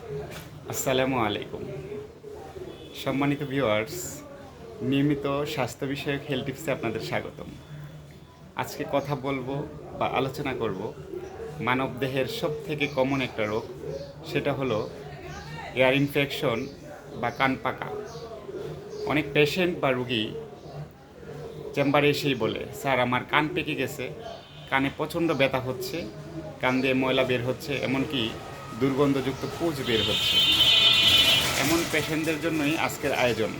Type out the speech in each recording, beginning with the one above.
আসসালামু আলাইকুম। সম্মানিত ভিউয়ার্স, নিয়মিত স্বাস্থ্য বিষয়ক হেলথ টিপসে আপনাদের স্বাগতম। আজকে কথা বলবো বা আলোচনা করব মানবদেহের সবথেকে কমন একটা রোগ, সেটা হলো এয়ার ইনফেকশন বা কান পাকা। অনেক পেশেন্ট বা রুগী চেম্বারে এসেই বলে, স্যার আমার কান পেকে গেছে, কানে প্রচণ্ড ব্যথা হচ্ছে, কান দিয়ে ময়লা বের হচ্ছে, এমনকি দুর্গন্ধযুক্ত পুঁজ বের হচ্ছে। এমন পেশেন্টদের জন্যই আজকের আয়োজন।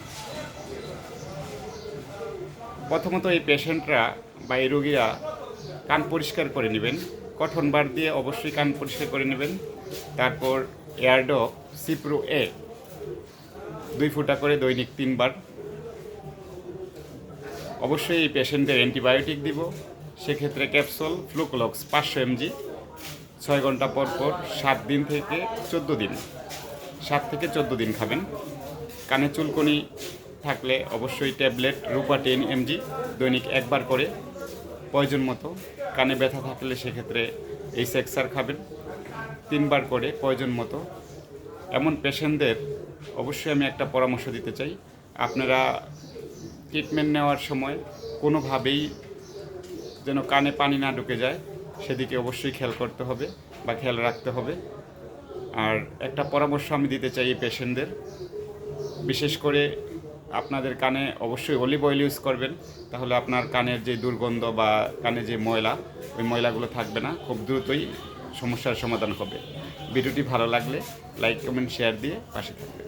প্রথমত এই পেশেন্টরা বা এই রোগীরা কান পরিষ্কার করে নেবেন, কটন বার দিয়ে অবশ্যই কান পরিষ্কার করে নেবেন। তারপর এয়ারডপ সিপ্রো এ 2 ফুটা করে দৈনিক 3 বার। অবশ্যই এই পেশেন্টের অ্যান্টিবায়োটিক দিব, সেক্ষেত্রে ক্যাপসুল ফ্লুক্লোক্স 500 mg 6 ঘন্টা পর পর 7 দিন থেকে 14 দিন 7 থেকে 14 দিন খাবেন। কানে চুলকনি থাকলে অবশ্যই ট্যাবলেট রূপা 10 mg দৈনিক একবার করে প্রয়োজন মতো। কানে ব্যথা থাকলে সেক্ষেত্রে এই সেক্সার খাবেন 3 বার করে প্রয়োজন মতো। এমন পেশেন্টদের অবশ্যই আমি একটা পরামর্শ দিতে চাই, আপনারা ট্রিটমেন্ট নেওয়ার সময় কোনোভাবেই যেন কানে পানি না ঢুকে যায় সেদিকে অবশ্যই খেয়াল করতে হবে বা খেয়াল রাখতে হবে। আর একটা পরামর্শ আমি দিতে চাই এই পেশেন্টদের, বিশেষ করে আপনাদের কানে অবশ্যই অলিভ অয়েল ইউজ করবেন, তাহলে আপনার কানের যে দুর্গন্ধ বা কানে যে ময়লা, ওই ময়লাগুলো থাকবে না, খুব দ্রুতই সমস্যার সমাধান হবে। ভিডিওটি ভালো লাগলে লাইক কমেন্ট শেয়ার দিয়ে পাশে থাকবেন।